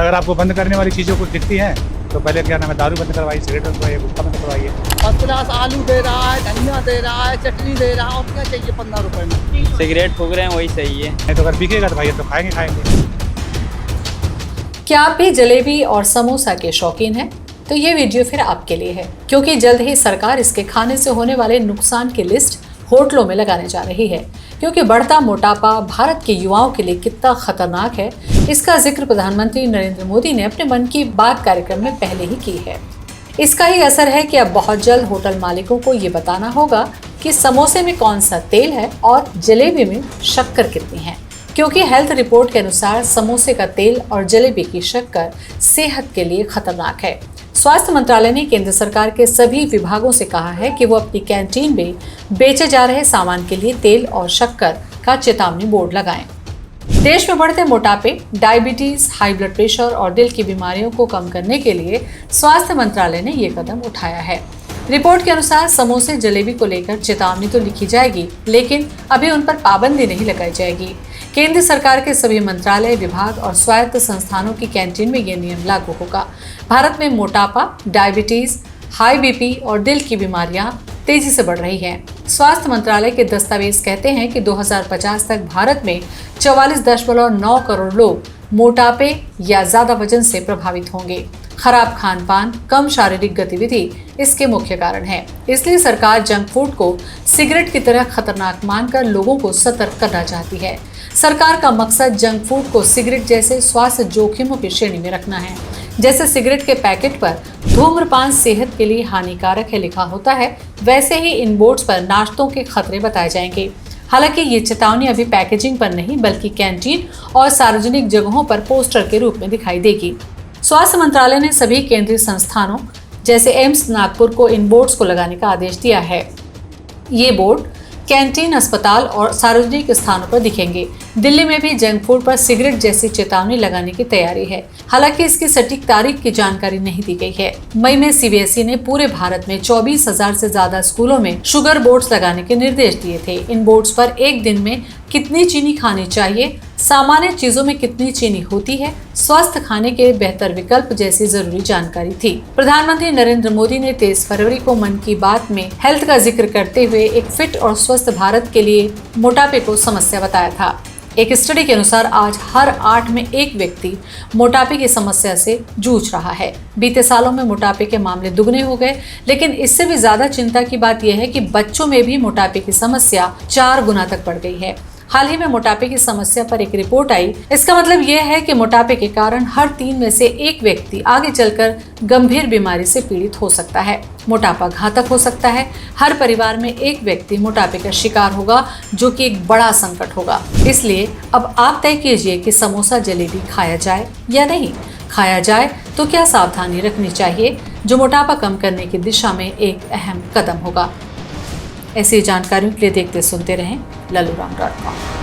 अगर आपको बंद करने वाली चीज़ों कुछ दिखती हैं तो पहले क्या नाम है, दारू बंद करवाइए, सिगरेट बंद करवाइए, गुटखा बंद करवाइए। 50 आलू दे रहा है, धनिया दे रहा है, चटनी दे रहा है, और क्या चाहिए 15 रुपए में। सिगरेट फूक रहे हैं वही सही है। नहीं तो अगर बिकेगा तो भाई तो खाएंगे। क्या आप भी जलेबी और समोसा के शौकीन हैं? तो ये वीडियो फिर आपके लिए है, क्योंकि जल्द ही सरकार इसके खाने से होने वाले नुकसान की लिस्ट होटलों में लगाने जा रही है। क्योंकि बढ़ता मोटापा भारत के युवाओं के लिए कितना खतरनाक है, इसका जिक्र प्रधानमंत्री नरेंद्र मोदी ने अपने मन की बात कार्यक्रम में पहले ही की है। इसका ही असर है कि अब बहुत जल्द होटल मालिकों को ये बताना होगा कि समोसे में कौन सा तेल है और जलेबी में शक्कर कितनी है। क्योंकि हेल्थ रिपोर्ट के अनुसार समोसे का तेल और जलेबी की शक्कर सेहत के लिए खतरनाक है। स्वास्थ्य मंत्रालय ने केंद्र सरकार के सभी विभागों से कहा है कि वो अपनी कैंटीन में बेचे जा रहे सामान के लिए तेल और शक्कर का चेतावनी बोर्ड लगाएं। देश में बढ़ते मोटापे, डायबिटीज, हाई ब्लड प्रेशर और दिल की बीमारियों को कम करने के लिए स्वास्थ्य मंत्रालय ने ये कदम उठाया है। रिपोर्ट के अनुसार समोसे जलेबी को लेकर चेतावनी तो लिखी जाएगी, लेकिन अभी उन पर पाबंदी नहीं लगाई जाएगी। केंद्र सरकार के सभी मंत्रालय, विभाग और स्वायत्त संस्थानों की कैंटीन में ये नियम लागू होगा। भारत में मोटापा, डायबिटीज, हाई बीपी और दिल की बीमारियां तेजी से बढ़ रही हैं। स्वास्थ्य मंत्रालय के दस्तावेज कहते हैं कि 2050 तक भारत में 44.9 करोड़ लोग मोटापे या ज्यादा वजन से प्रभावित होंगे। खराब खान पान, कम शारीरिक गतिविधि इसके मुख्य कारण हैं। इसलिए सरकार जंक फूड को सिगरेट की तरह खतरनाक मानकर लोगों को सतर्क करना चाहती है। सरकार का मकसद जंक फूड को सिगरेट जैसे स्वास्थ्य जोखिमों की श्रेणी में रखना है। जैसे सिगरेट के पैकेट पर धूम्रपान सेहत के लिए हानिकारक है लिखा होता है, वैसे ही इन बोर्ड्स पर नाश्तों के खतरे बताए जाएंगे। हालांकि ये चेतावनी अभी पैकेजिंग पर नहीं बल्कि कैंटीन और सार्वजनिक जगहों पर पोस्टर के रूप में दिखाई देगी। स्वास्थ्य मंत्रालय ने सभी केंद्रीय संस्थानों जैसे एम्स नागपुर को इन बोर्ड्स को लगाने का आदेश दिया है। ये बोर्ड कैंटीन, अस्पताल और सार्वजनिक स्थानों पर दिखेंगे। दिल्ली में भी जंक फूड पर सिगरेट जैसी चेतावनी लगाने की तैयारी है। हालांकि इसकी सटीक तारीख की जानकारी नहीं दी गई है। मई में सीबीएसई ने पूरे भारत में 24,000 से ज्यादा स्कूलों में शुगर बोर्ड्स लगाने के निर्देश दिए थे। इन बोर्ड्स पर एक दिन में कितनी चीनी खानी चाहिए, सामान्य चीजों में कितनी चीनी होती है, स्वस्थ खाने के बेहतर विकल्प जैसी जरूरी जानकारी थी। प्रधानमंत्री नरेंद्र मोदी ने 23 फरवरी को मन की बात में हेल्थ का जिक्र करते हुए एक फिट और स्वस्थ भारत के लिए मोटापे को समस्या बताया था। एक स्टडी के अनुसार आज हर 8 में एक व्यक्ति मोटापे की समस्या से जूझ रहा है। बीते सालों में मोटापे के मामले दुगने हो गए, लेकिन इससे भी ज्यादा चिंता की बात यह है कि बच्चों में भी मोटापे की समस्या 4 गुना तक बढ़ गई है। हाल ही में मोटापे की समस्या पर एक रिपोर्ट आई। इसका मतलब यह है कि मोटापे के कारण हर 3 में से एक व्यक्ति आगे चलकर गंभीर बीमारी से पीड़ित हो सकता है। मोटापा घातक हो सकता है। हर परिवार में एक व्यक्ति मोटापे का शिकार होगा, जो कि एक बड़ा संकट होगा। इसलिए अब आप तय कीजिए कि समोसा जलेबी खाया जाए या नहीं। खाया जाए तो क्या सावधानी रखनी चाहिए, जो मोटापा कम करने की दिशा में एक अहम कदम होगा। ऐसी जानकारियों के लिए देखते सुनते रहें लल्लूराम.com।